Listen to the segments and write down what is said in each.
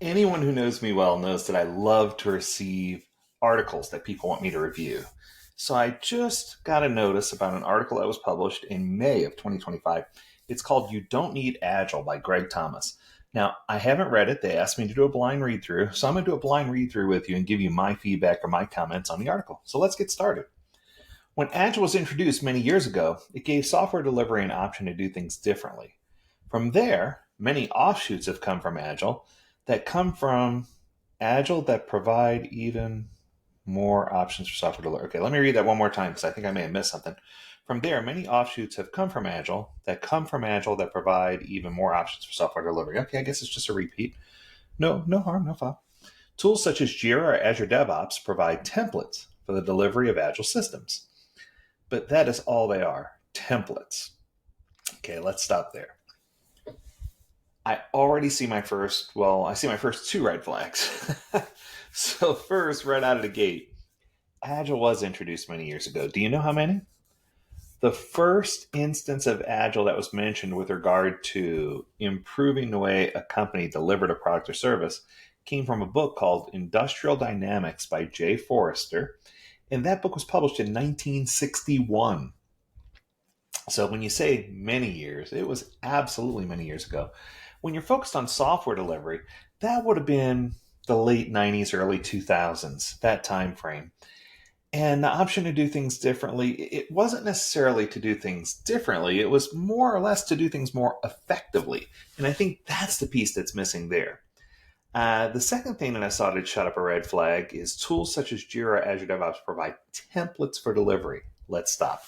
Anyone who knows me well knows that I love to receive articles that people want me to review. So I just got a notice about an article that was published in May of 2025. It's called You Don't Need Agile by Greg Thomas. Now, I haven't read it. They asked me to do a blind read through. So I'm going to do a blind read through with you and give you my feedback or my comments on the article. So let's get started. When Agile was introduced many years ago, it gave software delivery an option to do things differently. From there, many offshoots have come from Agile that provide even more options for software delivery. Okay, let me read that one more time because I think I may have missed something. From there, many offshoots have come from Agile that provide even more options for software delivery. Okay, I guess it's just a repeat. No harm, no foul. Tools such as Jira or Azure DevOps provide templates for the delivery of Agile systems. But that is all they are, templates. Okay, let's stop there. I already see my first two red flags. So first, right out of the gate, Agile was introduced many years ago. Do you know how many? The first instance of Agile that was mentioned with regard to improving the way a company delivered a product or service came from a book called Industrial Dynamics by Jay Forrester. And that book was published in 1961. So when you say many years, it was absolutely many years ago. When you're focused on software delivery, that would have been the late 90s, early 2000s, that time frame. And the option to do things differently, it wasn't necessarily to do things differently. It was more or less to do things more effectively. And I think that's the piece that's missing there. The second thing that I saw to shut up a red flag is tools such as Jira or Azure DevOps provide templates for delivery. Let's stop.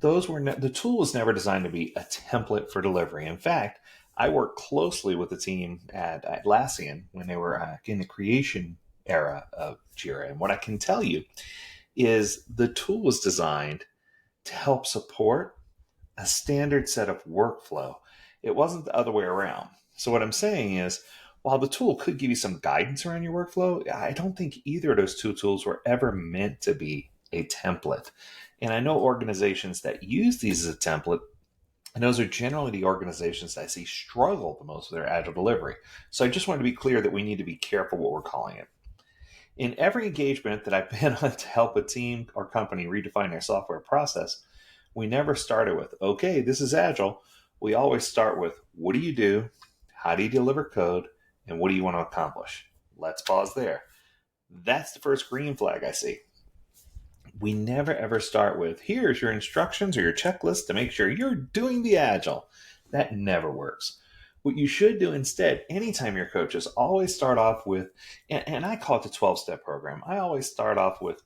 The tool was never designed to be a template for delivery. In fact, I worked closely with the team at Atlassian when they were in the creation era of Jira. And what I can tell you is the tool was designed to help support a standard set of workflow. It wasn't the other way around. So what I'm saying is, while the tool could give you some guidance around your workflow, I don't think either of those two tools were ever meant to be a template. And I know organizations that use these as a template, and those are generally the organizations that I see struggle the most with their Agile delivery. So I just want to be clear that we need to be careful what we're calling it. In every engagement that I've been on to help a team or company redefine their software process, we never started with, okay, this is Agile. We always start with, what do you do? How do you deliver code? And what do you want to accomplish? Let's pause there. That's the first green flag I see. We never ever start with, here's your instructions or your checklist to make sure you're doing the Agile. That never works. What you should do instead, anytime your coaches, always start off with, and I call it the 12-step program. I always start off with,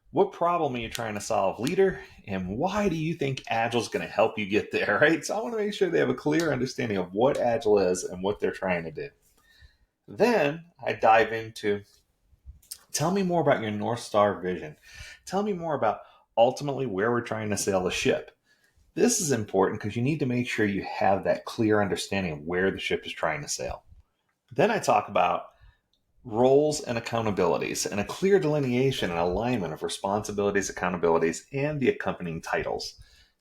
what problem are you trying to solve, leader? And why do you think Agile is going to help you get there, right? So I want to make sure they have a clear understanding of what Agile is and what they're trying to do. Then I dive into, tell me more about your North Star vision. Tell me more about ultimately where we're trying to sail the ship. This is important because you need to make sure you have that clear understanding of where the ship is trying to sail. Then I talk about roles and accountabilities and a clear delineation and alignment of responsibilities, accountabilities, and the accompanying titles.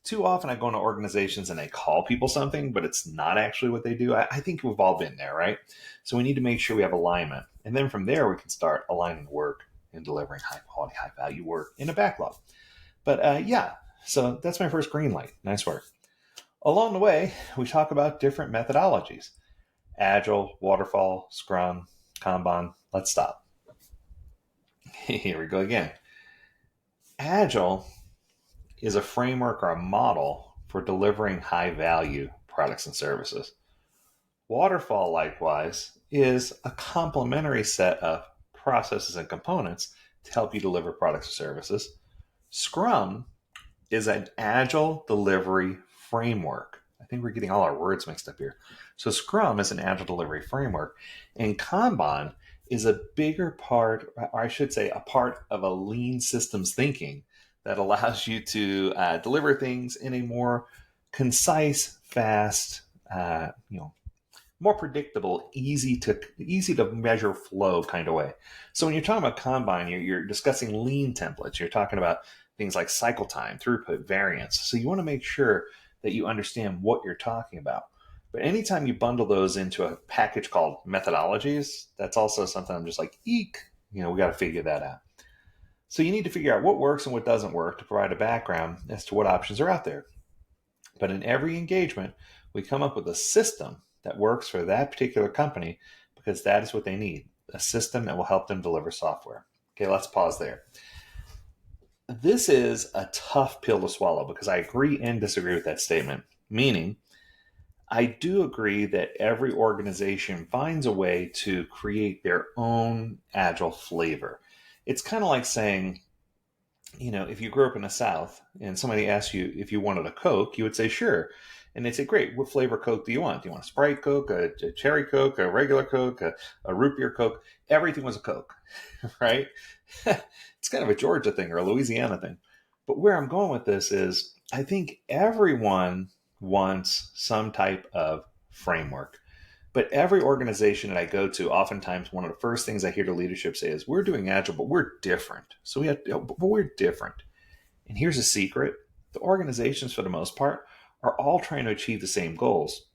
Too often I go into organizations and they call people something, but it's not actually what they do. I think we've all been there, right? So we need to make sure we have alignment. And then from there, we can start aligning work and delivering high quality, high value work in a backlog. But so that's my first green light. Nice work. Along the way, we talk about different methodologies. Agile, Waterfall, Scrum, Kanban. Let's stop. Here we go again. Agile is a framework or a model for delivering high value products and services. Waterfall, likewise, is a complementary set of processes and components to help you deliver products or services. Scrum is an agile delivery framework. I think we're getting all our words mixed up here. So Scrum is an agile delivery framework, and Kanban is a bigger part, or I should say a part of a lean systems thinking that allows you to deliver things in a more concise, fast, more predictable, easy to measure flow kind of way. So when you're talking about Kanban, you're discussing lean templates. You're talking about things like cycle time, throughput, variance. So you want to make sure that you understand what you're talking about. But anytime you bundle those into a package called methodologies, that's also something I'm just like, eek, we got to figure that out. So you need to figure out what works and what doesn't work to provide a background as to what options are out there. But in every engagement, we come up with a system that works for that particular company because that is what they need, a system that will help them deliver software. Okay, let's pause there. This is a tough pill to swallow because I agree and disagree with that statement, meaning I do agree that every organization finds a way to create their own agile flavor. It's kind of like saying, if you grew up in the South and somebody asked you if you wanted a Coke, you would say, sure. And they'd say, great, what flavor Coke do you want? Do you want a Sprite Coke, a cherry Coke, a regular Coke, a root beer Coke? Everything was a Coke, right? It's kind of a Georgia thing or a Louisiana thing. But where I'm going with this is I think everyone wants some type of framework. But every organization that I go to, oftentimes one of the first things I hear the leadership say is, we're doing Agile, but we're different. So but we're different. And here's a secret. The organizations, for the most part, are all trying to achieve the same goals,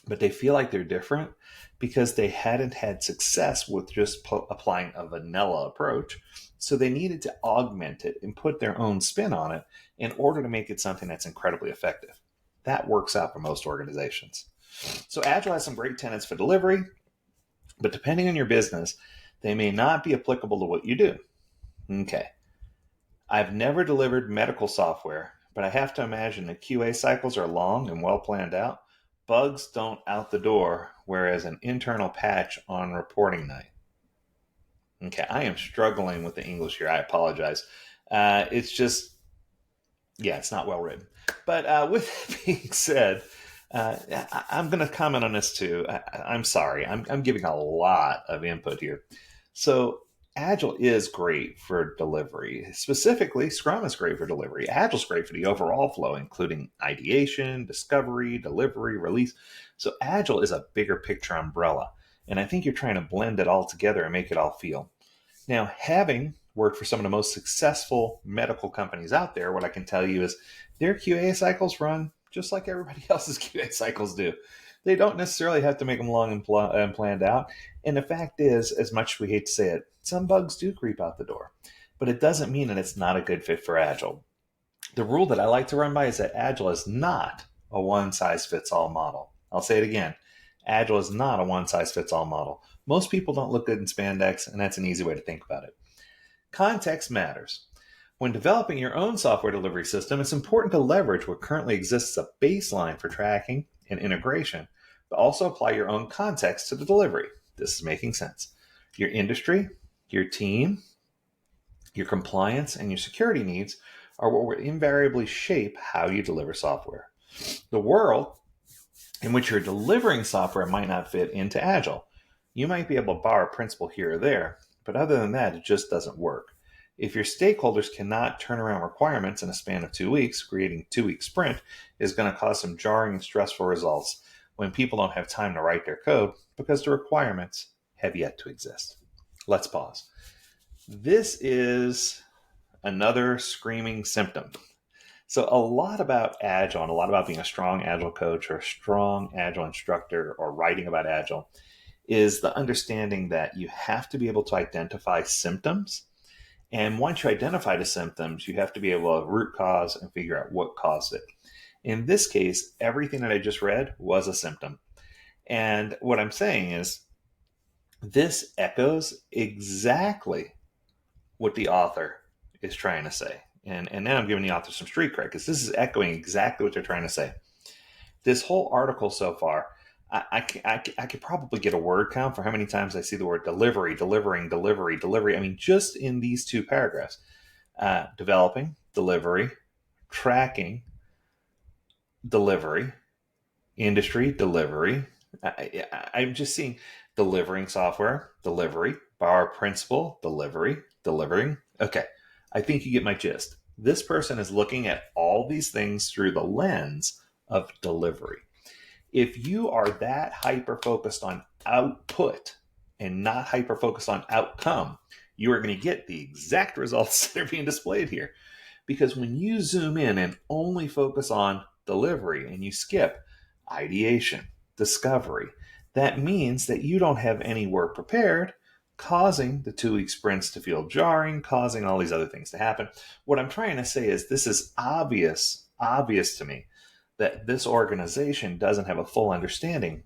but they feel like they're different because they hadn't had success with just applying a vanilla approach. So they needed to augment it and put their own spin on it in order to make it something that's incredibly effective. That works out for most organizations. So Agile has some great tenets for delivery, but depending on your business, they may not be applicable to what you do. Okay. I've never delivered medical software, but I have to imagine the QA cycles are long and well planned out. Bugs don't out the door, whereas an internal patch on reporting night. Okay, I am struggling with the English here. I apologize. It's just, it's not well written. But with that being said, I'm going to comment on this too. I'm sorry. I'm giving a lot of input here. So Agile is great for delivery. Specifically, Scrum is great for delivery. Agile is great for the overall flow, including ideation, discovery, delivery, release. So Agile is a bigger picture umbrella. And I think you're trying to blend it all together and make it all feel. Now, having worked for some of the most successful medical companies out there, what I can tell you is their QA cycles run just like everybody else's QA cycles do. They don't necessarily have to make them long and planned out. And the fact is, as much as we hate to say it, some bugs do creep out the door. But it doesn't mean that it's not a good fit for Agile. The rule that I like to run by is that Agile is not a one-size-fits-all model. I'll say it again. Agile is not a one-size-fits-all model. Most people don't look good in spandex, and that's an easy way to think about it. Context matters. When developing your own software delivery system, it's important to leverage what currently exists as a baseline for tracking and integration, but also apply your own context to the delivery. This is making sense. Your industry, your team, your compliance, and your security needs are what will invariably shape how you deliver software. The world in which you're delivering software might not fit into Agile. You might be able to borrow a principle here or there, but other than that, it just doesn't work. If your stakeholders cannot turn around requirements in a span of 2 weeks, creating a 2-week sprint is going to cause some jarring and stressful results when people don't have time to write their code because the requirements have yet to exist. Let's pause. This is another screaming symptom. So a lot about Agile and a lot about being a strong Agile coach or a strong Agile instructor or writing about Agile is the understanding that you have to be able to identify symptoms. And once you identify the symptoms, you have to be able to root cause and figure out what caused it. In this case, everything that I just read was a symptom. And what I'm saying is this echoes exactly what the author is trying to say. And now I'm giving the author some street cred because this is echoing exactly what they're trying to say. This whole article so far, I could probably get a word count for how many times I see the word delivery, delivering, delivery, delivery. I mean, just in these 2 paragraphs, developing, delivery, tracking, delivery, industry, delivery. I'm just seeing delivering software, delivery, borrow principle, delivery, delivering. Okay, I think you get my gist. This person is looking at all these things through the lens of delivery. If you are that hyper-focused on output and not hyper-focused on outcome, you are going to get the exact results that are being displayed here. Because when you zoom in and only focus on delivery and you skip ideation, discovery. That means that you don't have any work prepared, causing the 2 week sprints to feel jarring, causing all these other things to happen. What I'm trying to say is this is obvious to me that this organization doesn't have a full understanding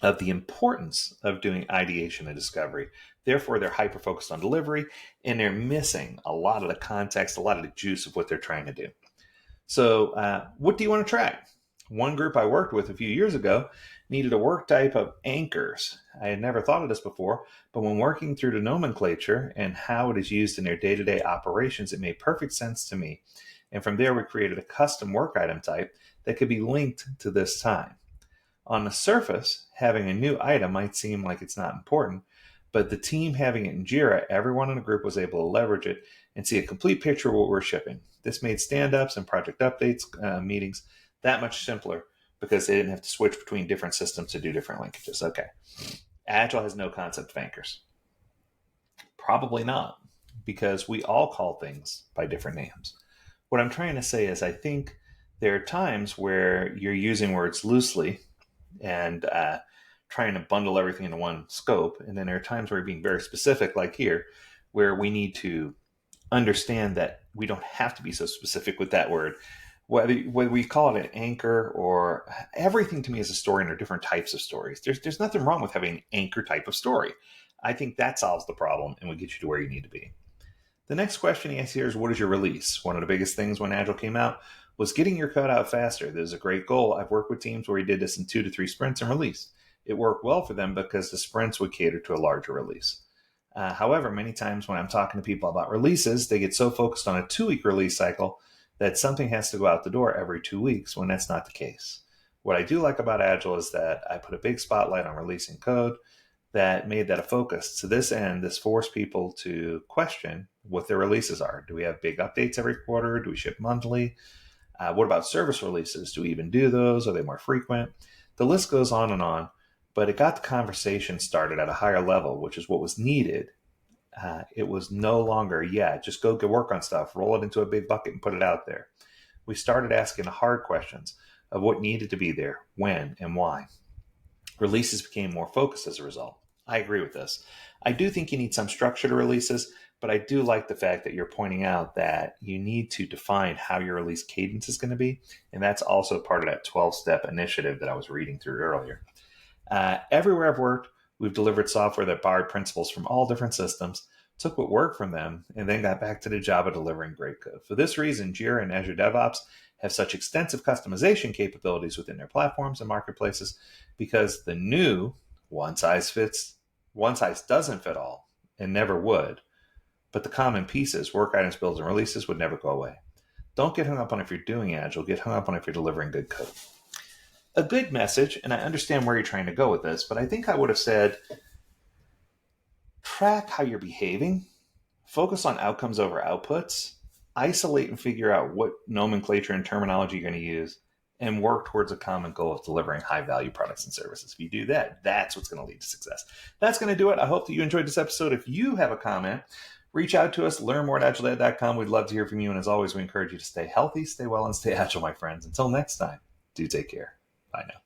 of the importance of doing ideation and discovery. Therefore, they're hyper focused on delivery and they're missing a lot of the context, a lot of the juice of what they're trying to do. So, what do you want to track? One group I worked with a few years ago needed a work type of anchors. I had never thought of this before, but when working through the nomenclature and how it is used in their day-to-day operations, it made perfect sense to me. And from there, we created a custom work item type that could be linked to this time. On the surface, having a new item might seem like it's not important, but the team having it in Jira, everyone in the group was able to leverage it and see a complete picture of what we're shipping. This made stand-ups and project updates meetings that much simpler because they didn't have to switch between different systems to do different linkages. Okay. Agile has no concept of anchors. Probably not, because we all call things by different names. What I'm trying to say is I think there are times where you're using words loosely and trying to bundle everything into one scope. And then there are times where you're being very specific, like here, where we need to understand that we don't have to be so specific with that word. Whether we call it an anchor or everything to me is a story and there are different types of stories. There's nothing wrong with having an anchor type of story. I think that solves the problem and will get you to where you need to be. The next question he asks here is, what is your release? One of the biggest things when Agile came out was getting your code out faster. There's a great goal. I've worked with teams where we did this in 2 to 3 sprints and release. It worked well for them because the sprints would cater to a larger release. However, many times when I'm talking to people about releases, they get so focused on a 2-week release cycle that something has to go out the door every 2 weeks when that's not the case. What I do like about Agile is that I put a big spotlight on releasing code that made that a focus. To this end, this forced people to question what their releases are. Do we have big updates every quarter? Do we ship monthly? What about service releases? Do we even do those? Are they more frequent? The list goes on, but it got the conversation started at a higher level, which is what was needed. It was no longer, just go work on stuff, roll it into a big bucket and put it out there. We started asking the hard questions of what needed to be there, when, and why. Releases became more focused as a result. I agree with this. I do think you need some structure to releases, but I do like the fact that you're pointing out that you need to define how your release cadence is going to be. And that's also part of that 12-step initiative that I was reading through earlier. Everywhere I've worked, we've delivered software that borrowed principles from all different systems, took what worked from them, and then got back to the job of delivering great code. For this reason, Jira and Azure DevOps have such extensive customization capabilities within their platforms and marketplaces because the new one size doesn't fit all and never would. But the common pieces, work items, builds, and releases would never go away. Don't get hung up on if you're doing Agile, get hung up on if you're delivering good code. A good message, and I understand where you're trying to go with this, but I think I would have said, track how you're behaving, focus on outcomes over outputs, isolate and figure out what nomenclature and terminology you're going to use, and work towards a common goal of delivering high-value products and services. If you do that, that's what's going to lead to success. That's going to do it. I hope that you enjoyed this episode. If you have a comment, reach out to us, learn more at AgileDad.com. We'd love to hear from you, and as always, we encourage you to stay healthy, stay well, and stay agile, my friends. Until next time, do take care. Bye now.